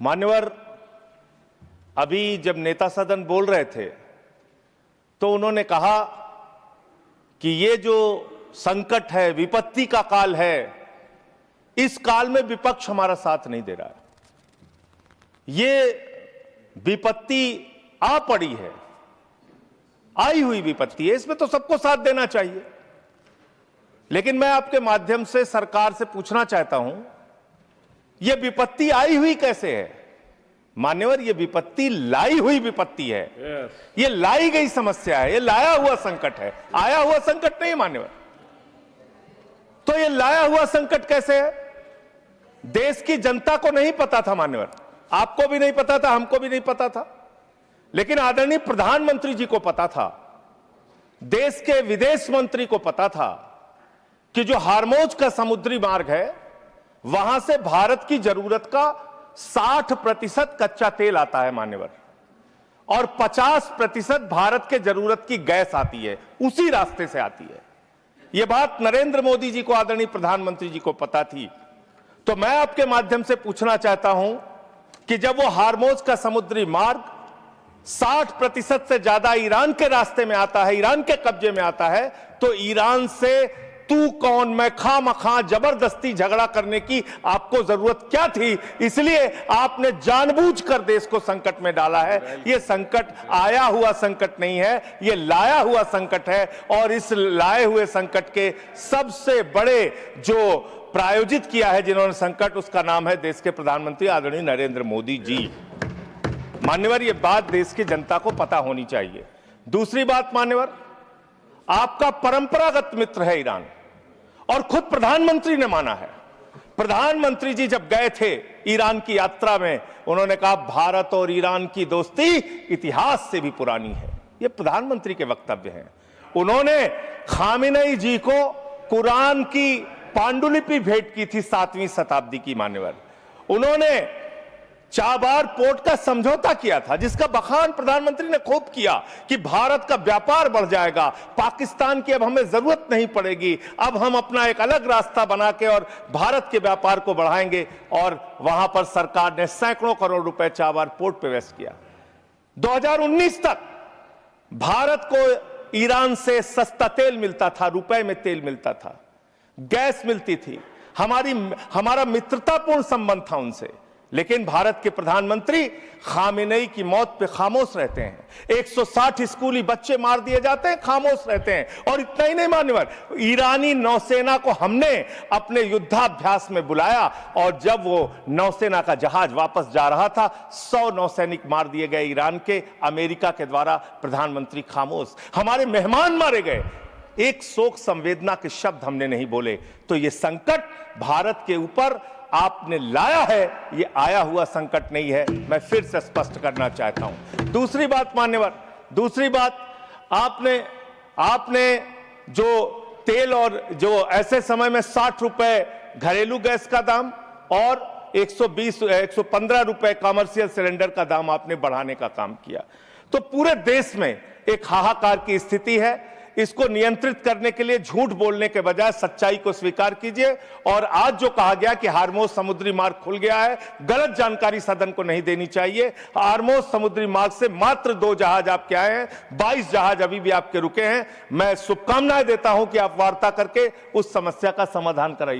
मान्यवर, अभी जब नेता सदन बोल रहे थे तो उन्होंने कहा कि ये जो संकट है, विपत्ति का काल है, इस काल में विपक्ष हमारा साथ नहीं दे रहा है। ये विपत्ति आ पड़ी है, आई हुई विपत्ति है, इसमें तो सबको साथ देना चाहिए। लेकिन मैं आपके माध्यम से सरकार से पूछना चाहता हूं, यह विपत्ति आई हुई कैसे है? मान्यवर, यह विपत्ति लाई हुई विपत्ति है। यह लाई गई समस्या है, यह लाया हुआ संकट है, आया हुआ संकट नहीं मान्यवर। तो यह लाया हुआ संकट कैसे है? देश की जनता को नहीं पता था मान्यवर, आपको भी नहीं पता था, हमको भी नहीं पता था, लेकिन आदरणीय प्रधानमंत्री जी को पता था, देश के विदेश मंत्री को पता था कि जो हार्मोज का समुद्री मार्ग है, वहां से भारत की जरूरत का 60% कच्चा तेल आता है मान्यवर, और 50% भारत के जरूरत की गैस आती है, उसी रास्ते से आती है। यह बात नरेंद्र मोदी जी को, आदरणीय प्रधानमंत्री जी को पता थी। तो मैं आपके माध्यम से पूछना चाहता हूं कि जब वो हार्मोज का समुद्री मार्ग 60% से ज्यादा ईरान के रास्ते में आता है, ईरान के कब्जे में आता है, तो ईरान से तू कौन मैं खामखा जबरदस्ती झगड़ा करने की आपको जरूरत क्या थी? इसलिए आपने जानबूझकर देश को संकट में डाला है। यह संकट आया हुआ संकट नहीं है, यह लाया हुआ संकट है, और इस लाए हुए संकट के सबसे बड़े जो प्रायोजित किया है जिन्होंने संकट, उसका नाम है देश के प्रधानमंत्री आदरणीय नरेंद्र मोदी जी। मान्यवर, यह बात देश की जनता को पता होनी चाहिए। दूसरी बात मान्यवर, आपका परंपरागत मित्र है ईरान, और खुद प्रधानमंत्री ने माना है। प्रधानमंत्री जी जब गए थे ईरान की यात्रा में, उन्होंने कहा भारत और ईरान की दोस्ती इतिहास से भी पुरानी है। यह प्रधानमंत्री के वक्तव्य हैं। उन्होंने खामेनेई जी को कुरान की पांडुलिपि भेंट की थी 7वीं शताब्दी की मान्यवर। उन्होंने चाबार पोर्ट का समझौता किया था, जिसका बखान प्रधानमंत्री ने खूब किया कि भारत का व्यापार बढ़ जाएगा, पाकिस्तान की अब हमें जरूरत नहीं पड़ेगी, अब हम अपना एक अलग रास्ता बना के और भारत के व्यापार को बढ़ाएंगे। और वहां पर सरकार ने सैकड़ों करोड़ रुपए चाबार पोर्ट पे वेस्ट किया। 2019 तक भारत को ईरान से सस्ता तेल मिलता था, रुपए में तेल मिलता था, गैस मिलती थी, हमारा मित्रतापूर्ण संबंध था उनसे। लेकिन भारत के प्रधानमंत्री खामेनेई की मौत पे खामोश रहते हैं। 160 स्कूली बच्चे मार दिए जाते हैं, खामोश रहते हैं। और इतना ही नहीं मान्यवर, ईरानी नौसेना को हमने अपने युद्धाभ्यास में बुलाया, और जब वो नौसेना का जहाज वापस जा रहा था, 100 नौसैनिक मार दिए गए ईरान के, अमेरिका के द्वारा। प्रधानमंत्री खामोश। हमारे मेहमान मारे गए, एक शोक संवेदना के शब्द हमने नहीं बोले। तो ये संकट भारत के ऊपर आपने लाया है, ये आया हुआ संकट नहीं है, मैं फिर से स्पष्ट करना चाहता हूं। दूसरी बात मान्यवर, दूसरी बात, आपने जो तेल और जो ऐसे समय में 60 रुपए घरेलू गैस का दाम और 115 रुपए कमर्शियल सिलेंडर का दाम आपने बढ़ाने का काम किया। तो पूरे देश में एक हाहाकार की स्थिति है। इसको नियंत्रित करने के लिए झूठ बोलने के बजाय सच्चाई को स्वीकार कीजिए। और आज जो कहा गया कि हार्मोज समुद्री मार्ग खुल गया है, गलत जानकारी सदन को नहीं देनी चाहिए। हार्मोज समुद्री मार्ग से मात्र 2 जहाज आपके आए हैं, 22 जहाज अभी भी आपके रुके हैं। मैं शुभकामनाएं देता हूं कि आप वार्ता करके उस समस्या का समाधान कराइए।